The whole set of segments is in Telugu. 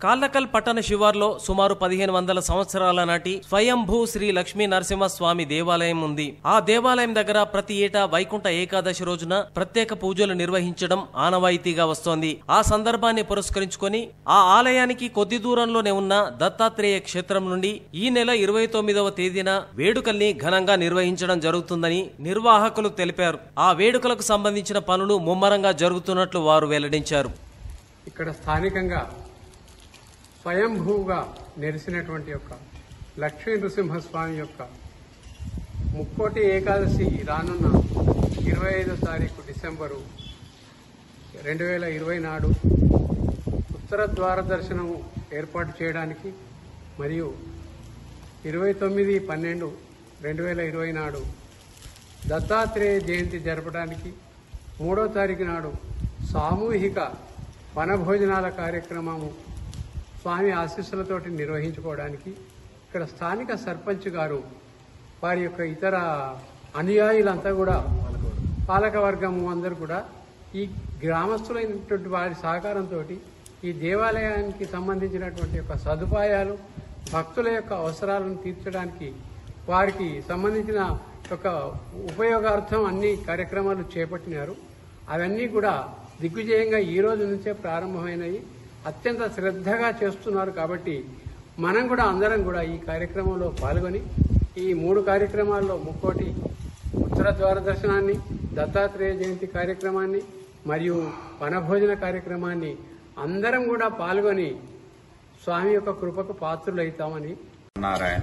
కాళ్ళకల్ పట్టణ శివార్లో సుమారు 1500 సంవత్సరాల నాటి స్వయంభూ శ్రీ లక్ష్మీ నరసింహస్వామి దేవాలయం ఉంది. ఆ దేవాలయం దగ్గర ప్రతి ఏటా వైకుంఠ ఏకాదశి రోజున ప్రత్యేక పూజలు నిర్వహించడం ఆనవాయితీగా వస్తోంది. ఆ సందర్భాన్ని పురస్కరించుకొని ఆ ఆలయానికి కొద్ది దూరంలోనే ఉన్న దత్తాత్రేయ క్షేత్రం నుండి ఈ నెల 29వ తేదీన వేడుకల్ని ఘనంగా నిర్వహించడం జరుగుతుందని నిర్వాహకులు తెలిపారు. ఆ వేడుకలకు సంబంధించిన పనులు ముమ్మరంగా జరుగుతున్నట్లు వారు వెల్లడించారు. ఇక్కడ స్థానికంగా స్వయంభూగా నెరిసినటువంటి యొక్క లక్ష్మీ నృసింహస్వామి యొక్క ముక్కోటి ఏకాదశి రానున్న 25వ తారీఖు డిసెంబరు 2020 నాడు ఉత్తర ద్వార దర్శనము ఏర్పాటు చేయడానికి మరియు 29/12/2020 నాడు దత్తాత్రేయ జయంతి జరపడానికి 3వ తారీఖు నాడు సామూహిక వనభోజనాల కార్యక్రమము స్వామి ఆశీస్సులతోటి నిర్వహించుకోవడానికి ఇక్కడ స్థానిక సర్పంచ్ గారు వారి యొక్క ఇతర అనుయాయులంతా కూడా పాలకవర్గం అందరూ కూడా ఈ గ్రామస్తులైనటువంటి వారి సహకారంతో ఈ దేవాలయానికి సంబంధించినటువంటి యొక్క సదుపాయాలు భక్తుల యొక్క అవసరాలను తీర్చడానికి వారికి సంబంధించిన యొక్క ఉపయోగార్థం అన్ని కార్యక్రమాలు చేపట్టినారు. అవన్నీ కూడా దిగ్విజయంగా ఈ రోజు నుంచే ప్రారంభమైనవి. అత్యంత శ్రద్ధగా చేస్తున్నారు. కాబట్టి మనం కూడా అందరం కూడా ఈ కార్యక్రమంలో పాల్గొని ఈ 3 కార్యక్రమాల్లో ముక్కోటి ఉత్తర ద్వార దర్శనాన్ని, దత్తాత్రేయ జయంతి కార్యక్రమాన్ని మరియు వనభోజన కార్యక్రమాన్ని అందరం కూడా పాల్గొని స్వామి యొక్క కృపకు పాత్రులైతామని. నారాయణ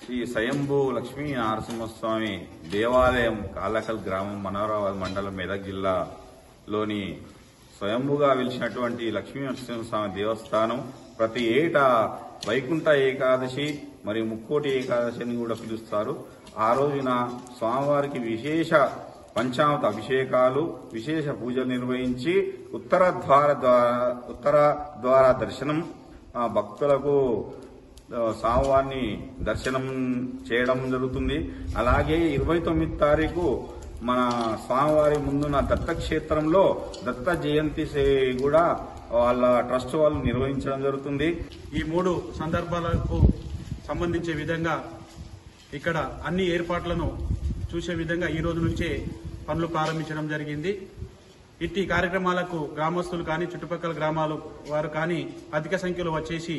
శ్రీ స్వయంభూ లక్ష్మీ నరసింహస్వామి దేవాలయం కాళ్ళకల్ గ్రామం మనోహరాబాద్ మండలం మెదక్ జిల్లాలోని స్వయంభూగా వెలిసినటువంటి లక్ష్మీ నరసింహస్వామి దేవస్థానం ప్రతి ఏటా వైకుంఠ ఏకాదశి మరియు ముక్కోటి ఏకాదశి అని కూడా పిలుస్తారు. ఆ రోజున స్వామివారికి విశేష పంచామృత అభిషేకాలు, విశేష పూజలు నిర్వహించి ఉత్తర ద్వార దర్శనం భక్తులకు స్వామివారిని దర్శనం చేయడం జరుగుతుంది. అలాగే 29వ తారీఖు మన స్వామివారి ముందున్న దత్తక్షేత్రంలో దత్త జయంతి కూడా వాళ్ళ ట్రస్ట్ వాళ్ళు నిర్వహించడం జరుగుతుంది. ఈ 3 సందర్భాలకు సంబంధించే విధంగా ఇక్కడ అన్ని ఏర్పాట్లను చూసే విధంగా ఈ రోజు నుంచే పనులు ప్రారంభించడం జరిగింది. ఇట్టి కార్యక్రమాలకు గ్రామస్తులు కానీ చుట్టుపక్కల గ్రామాల వారు కానీ అధిక సంఖ్యలో వచ్చేసి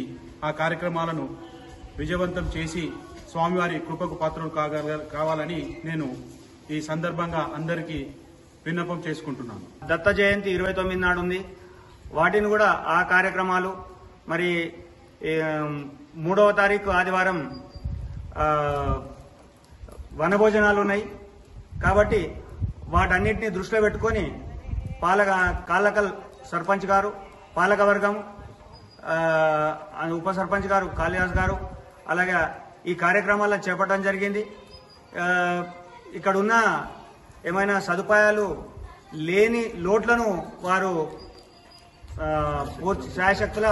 ఆ కార్యక్రమాలను విజయవంతం చేసి స్వామివారి కృపకు పాత్రలు కావాలని నేను ఈ సందర్భంగా అందరికీ విన్నపం చేసుకుంటున్నాను. దత్త జయంతి 29 నాడు ఉంది. వాటిని కూడా ఆ కార్యక్రమాలు మరి 3వ తారీఖు ఆదివారం వనభోజనాలు ఉన్నాయి. కాబట్టి వాటన్నిటిని దృష్టిలో పెట్టుకొని కాళ్ళకల్ సర్పంచ్ గారు, పాలకవర్గం, ఉప సర్పంచ్ గారు కాళిదాస్ గారు అలాగే ఈ కార్యక్రమాలను చేపట్టడం జరిగింది. ఇక్కడున్న ఏమైనా సదుపాయాలు లేని లోట్లను వారు శాయశక్తుల